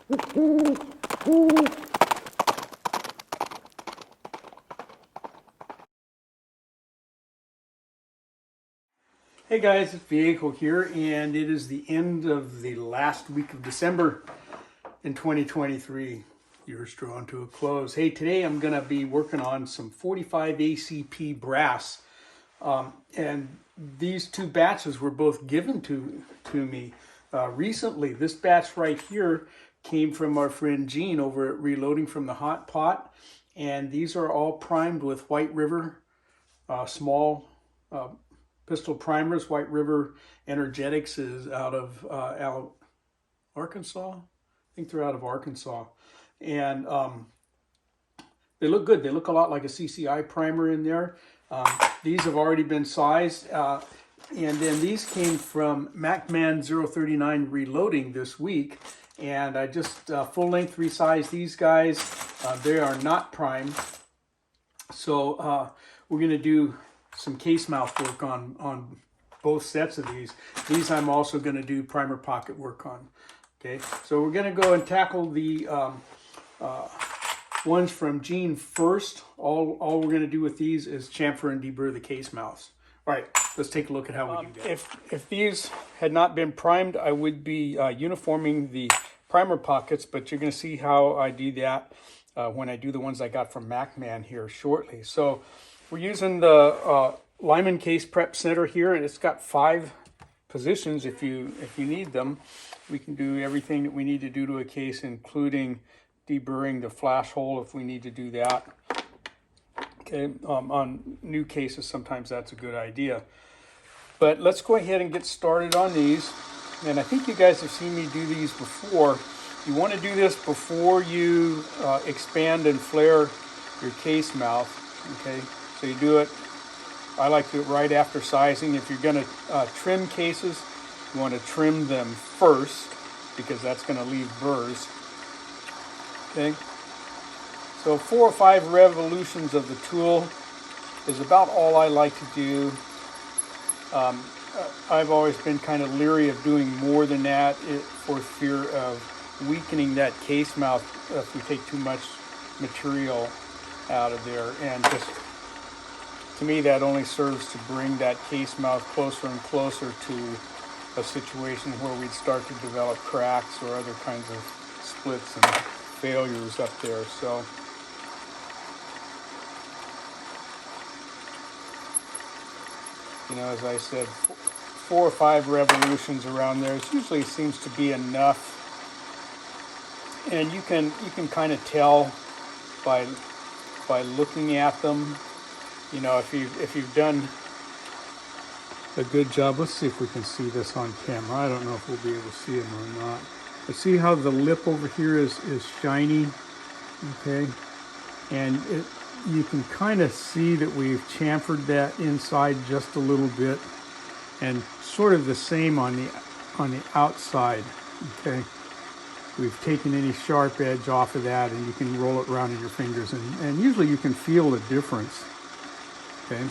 Hey guys, it's Viejo here, and it is the end of the last week of December in 2023. Year's drawing to a close. Hey, today I'm going to be working on some 45 ACP brass, and these two batches were both given to me recently. This batch right here came from our friend Gene over at Reloading from the Hot Pot, and these are all primed with White River small pistol primers. White River Energetics is out of Arkansas. I think they're out of Arkansas. And they look good. They look a lot like a CCI primer in there. These have already been sized. And then these came from MacMan 039 Reloading this week. And I just full length resized these guys. They are not primed. So we're going to do some case mouth work on both sets of these. These I'm also going to do primer pocket work on. Okay, so we're going to go and tackle the ones from Gene first. All we're going to do with these is chamfer and deburr the case mouths. All right, let's take a look at how we do that. If these had not been primed, I would be uniforming the primer pockets, but you're going to see how I do that when I do the ones I got from MacMan here shortly. So we're using the Lyman Case Prep Center here, and it's got 5 positions if you need them. We can do everything that we need to do to a case, including deburring the flash hole if we need to do that. Okay, on new cases, sometimes that's a good idea. But let's go ahead and get started on these. And I think you guys have seen me do these before. You want to do this before you expand and flare your case mouth. Okay, so you do it. I like to do it right after sizing. If you're going to trim cases, you want to trim them first because that's going to leave burrs. Okay, so 4 or 5 revolutions of the tool is about all I like to do. I've always been kind of leery of doing more than that for fear of weakening that case mouth if we take too much material out of there, and just to me that only serves to bring that case mouth closer and closer to a situation where we'd start to develop cracks or other kinds of splits and failures up there. So you know, as I said, 4 or 5 revolutions around there usually seems to be enough. And you can kind of tell by looking at them. You know, if you've done a good job. Let's see if we can see this on camera. I don't know if we'll be able to see them or not. But see how the lip over here is shiny, okay? And you can kind of see that we've chamfered that inside just a little bit, and sort of the same on the outside, okay? We've taken any sharp edge off of that, and you can roll it around in your fingers, and usually you can feel the difference, okay?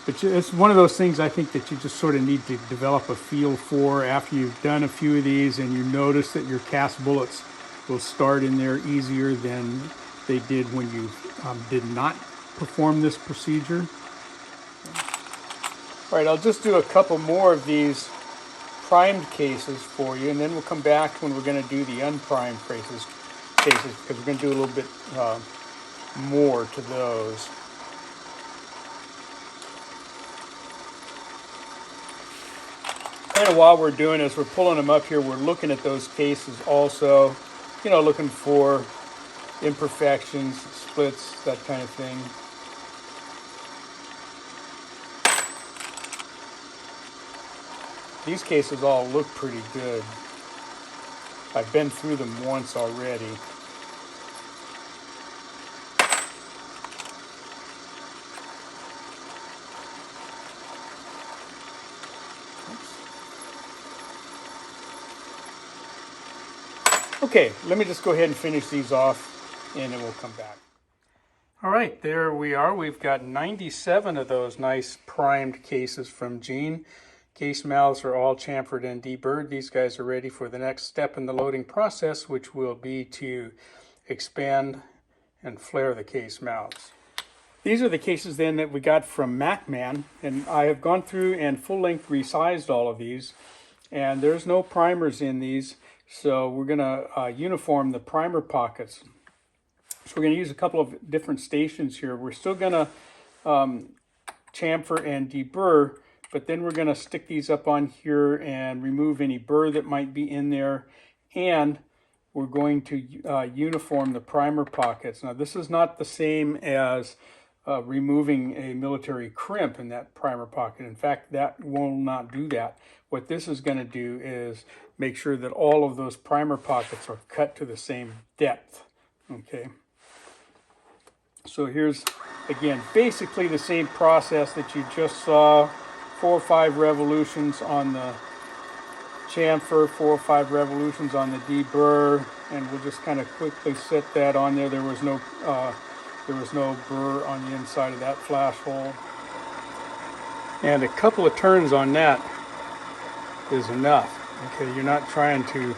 But it's one of those things I think that you just sort of need to develop a feel for after you've done a few of these and you notice that your cast bullets will start in there easier than they did when you did not perform this procedure. All right, I'll just do a couple more of these primed cases for you, and then we'll come back when we're going to do the unprimed cases because we're going to do a little bit more to those. Kind of while we're doing this, we're pulling them up here, we're looking at those cases also, you know, looking for imperfections, splits, that kind of thing. These cases all look pretty good. I've been through them once already. Okay, let me just go ahead and finish these off and then we'll come back. All right, there we are. We've got 97 of those nice primed cases from Gene. Case mouths are all chamfered and deburred. These guys are ready for the next step in the loading process, which will be to expand and flare the case mouths. These are the cases then that we got from MacMan, and I have gone through and full-length resized all of these, and there's no primers in these, so we're going to uniform the primer pockets. So we're going to use a couple of different stations here. We're still going to chamfer and deburr, but then we're going to stick these up on here and remove any burr that might be in there, and we're going to uniform the primer pockets. Now this is not the same as removing a military crimp in that primer pocket. In fact, that will not do that. What this is going to do is make sure that all of those primer pockets are cut to the same depth. Okay. So here's, again, basically the same process that you just saw. 4 or 5 revolutions on the chamfer, 4 or 5 revolutions on the deburr, and we'll just kind of quickly set that on there. There was no burr on the inside of that flash hole, and a couple of turns on that is enough. Okay, you're not trying to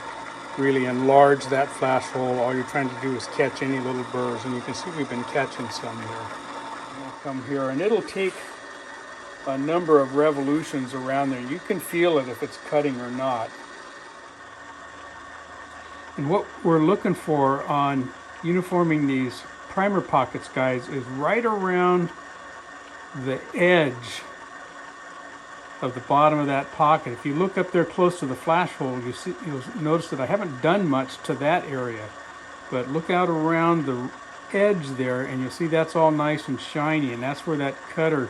really enlarge that flash hole. All you're trying to do is catch any little burrs, and you can see we've been catching some here. I'll come here, and it'll take a number of revolutions around there. You can feel it if it's cutting or not. And what we're looking for on uniforming these primer pockets, guys, is right around the edge of the bottom of that pocket. If you look up there close to the flash hole, you'll notice that I haven't done much to that area, but look out around the edge there and you'll see that's all nice and shiny, and that's where that cutter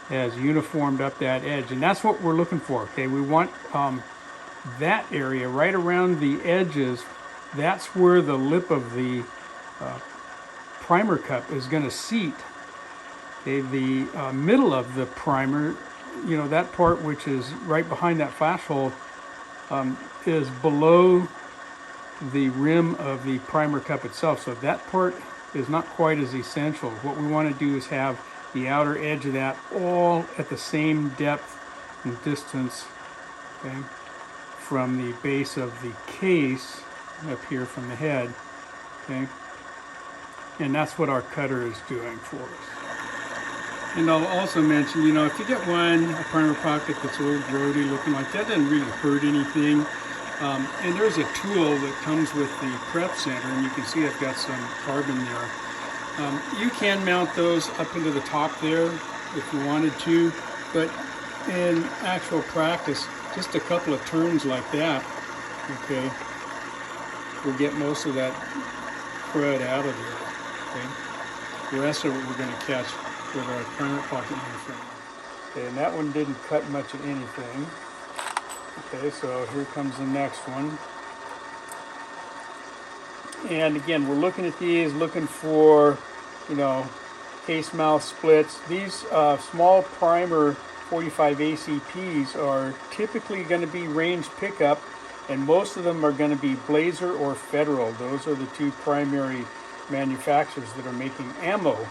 has uniformed up that edge, and that's what we're looking for. Okay, we want that area right around the edges. That's where the lip of the primer cup is going to seat. Okay, the middle of the primer, you know, that part which is right behind that flash hole, is below the rim of the primer cup itself. So that part is not quite as essential. What we want to do is have the outer edge of that all at the same depth and distance, okay, from the base of the case up here from the head, okay, and that's what our cutter is doing for us. And I'll also mention, you know, if you get a primer pocket that's a little grody looking like that, doesn't really hurt anything. And there's a tool that comes with the prep center, and you can see I've got some carbon there. You can mount those up into the top there if you wanted to, but in actual practice, just a couple of turns like that, okay, will get most of that crud out of there. Okay, the rest of it we're going to catch with our primer pocket uniform. Okay, and that one didn't cut much of anything. Okay, so here comes the next one. And again, we're looking at these, looking for, you know, case mouth splits. These small primer 45 ACPs are typically going to be range pickup, and most of them are going to be Blazer or Federal. Those are the two primary manufacturers that are making ammo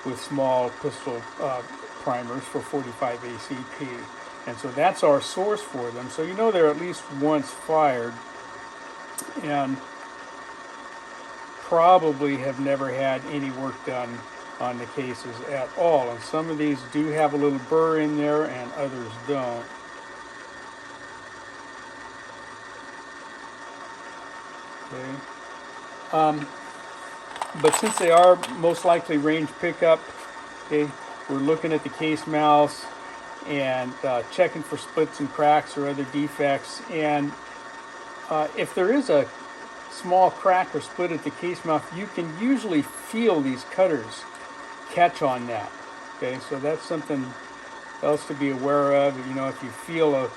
with small pistol primers for 45 ACP. And so that's our source for them. So you know they're at least once fired, and probably have never had any work done on the cases at all. And some of these do have a little burr in there and others don't. Okay. But since they are most likely range pickup, okay, we're looking at the case mouths and checking for splits and cracks or other defects. And if there is a small crack or split at the case mouth, you can usually feel these cutters catch on that. Okay, so that's something else to be aware of. You know, if you feel a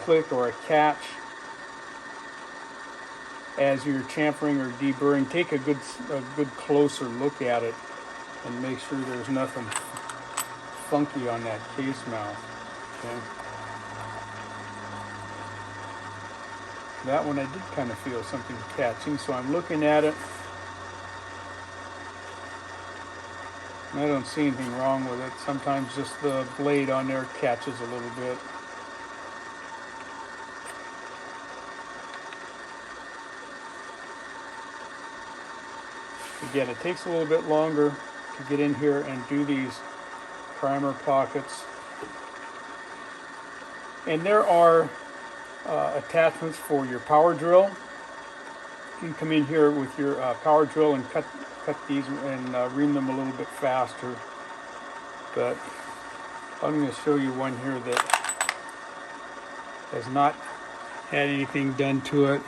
click or a catch as you're chamfering or deburring, take a good closer look at it and make sure there's nothing funky on that case mouth. Okay. That one I did kind of feel something catching, so I'm looking at it. I don't see anything wrong with it. Sometimes just the blade on there catches a little bit. Again, it takes a little bit longer to get in here and do these primer pockets. And there are attachments for your power drill. You can come in here with your power drill and cut these and ream them a little bit faster. But I'm going to show you one here that has not had anything done to it.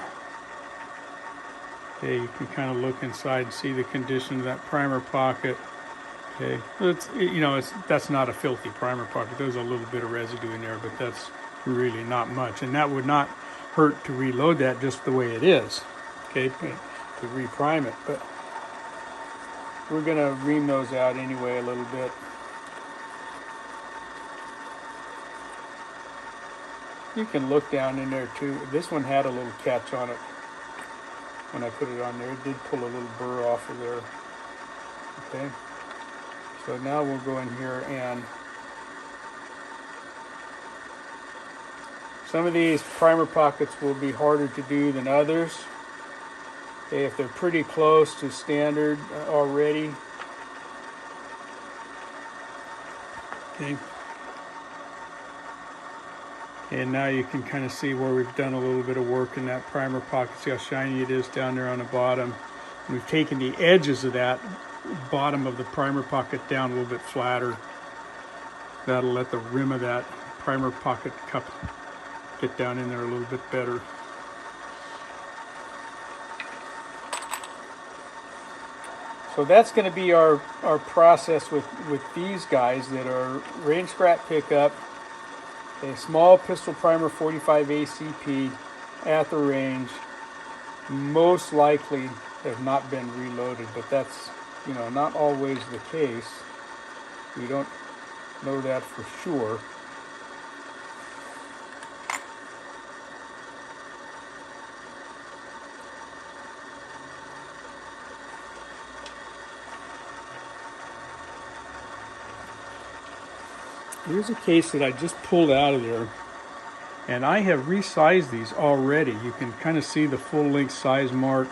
Okay, you can kind of look inside and see the condition of that primer pocket. Okay, that's not a filthy primer pocket. There's a little bit of residue in there, but that's really not much, and that would not hurt to reload that just the way it is. Okay, to reprime it, but we're gonna ream those out anyway a little bit. You can look down in there too. This one had a little catch on it. When I put it on there, it did pull a little burr off of there. Okay, so now we'll go in here, and some of these primer pockets will be harder to do than others. Okay, if they're pretty close to standard already. Okay. And now you can kind of see where we've done a little bit of work in that primer pocket. See how shiny it is down there on the bottom. And we've taken the edges of that bottom of the primer pocket down a little bit flatter. That'll let the rim of that primer pocket cup get down in there a little bit better. So that's going to be our process with these guys that are range scrap pickup. A small pistol primer 45 ACP at the range, most likely have not been reloaded, but that's, not always the case. We don't know that for sure. Here's a case that I just pulled out of there, and I have resized these already. You can kind of see the full length size mark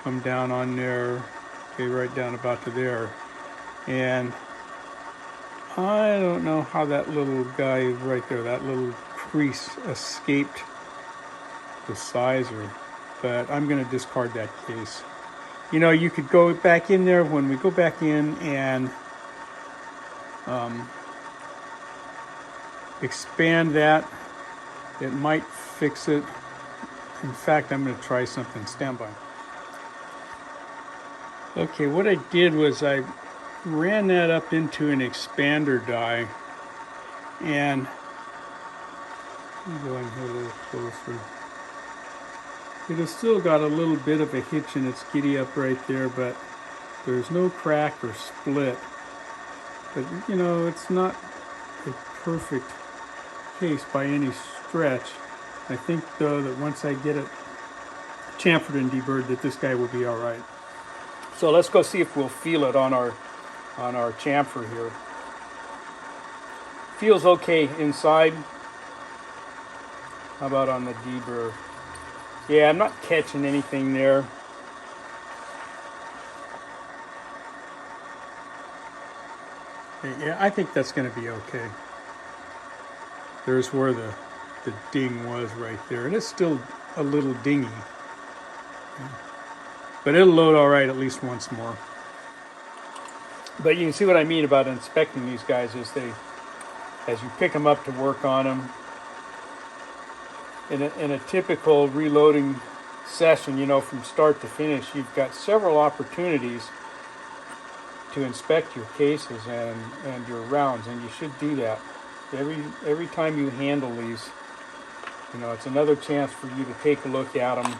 come down on there, okay, right down about to there. And I don't know how that little guy right there, that little crease escaped the sizer, but I'm going to discard that case. You could go back in there when we go back in and expand that. It might fix it. In fact, I'm going to try something. Stand by. Okay, what I did was I ran that up into an expander die, and go in here a little closer. It has still got a little bit of a hitch in its giddy up right there, but there's no crack or split. But it's not a perfect case by any stretch. I think though that once I get it chamfered and deburred, that this guy will be all right. So let's go see if we'll feel it on our chamfer here. Feels okay inside. How about on the deburr? Yeah, I'm not catching anything there. Yeah, I think that's going to be okay. There's where the ding was right there. And it's still a little dingy. Yeah. But it'll load all right at least once more. But you can see what I mean about inspecting these guys is as you pick them up to work on them, in a typical reloading session, from start to finish, you've got several opportunities to inspect your cases and your rounds, and you should do that every time you handle these. It's another chance for you to take a look at them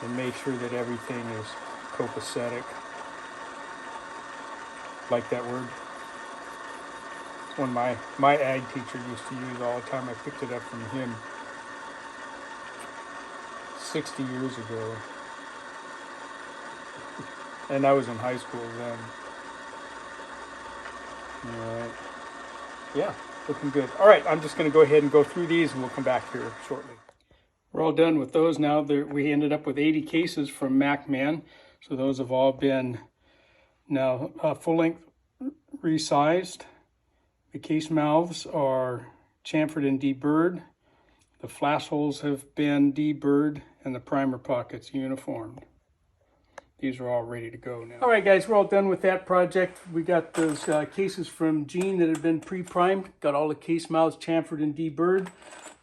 and make sure that everything is copacetic. Like that word. It's one my ag teacher used to use all the time. I picked it up from him 60 years ago. And I was in high school then. All right. Yeah, looking good. All right, I'm just going to go ahead and go through these, and we'll come back here shortly. We're all done with those now. We ended up with 80 cases from MacMan. So those have all been now full length resized. The case mouths are chamfered and deburred. The flash holes have been deburred and the primer pockets uniformed. These are all ready to go now. All right, guys, we're all done with that project. We got those cases from Gene that have been pre-primed. Got all the case mouths chamfered and deburred.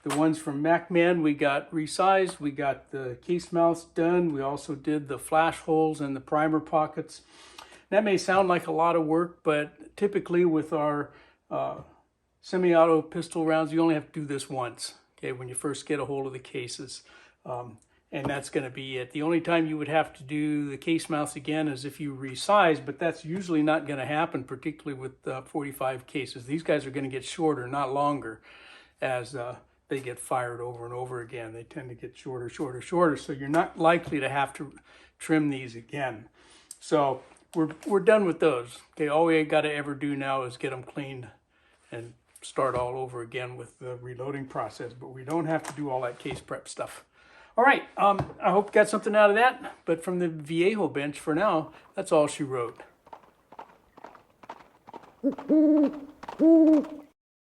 The ones from MacMan we got resized. We got the case mouths done. We also did the flash holes and the primer pockets. That may sound like a lot of work, but typically with our semi-auto pistol rounds, you only have to do this once, okay, when you first get a hold of the cases. And that's going to be it. The only time you would have to do the case mouths again is if you resize, but that's usually not going to happen, particularly with 45 cases. These guys are going to get shorter, not longer, as they get fired over and over again. They tend to get shorter, shorter, shorter, so you're not likely to have to trim these again. So we're done with those. Okay, all we got to ever do now is get them cleaned and start all over again with the reloading process, but we don't have to do all that case prep stuff. All right, I hope you got something out of that, but from the Viejo bench for now, that's all she wrote.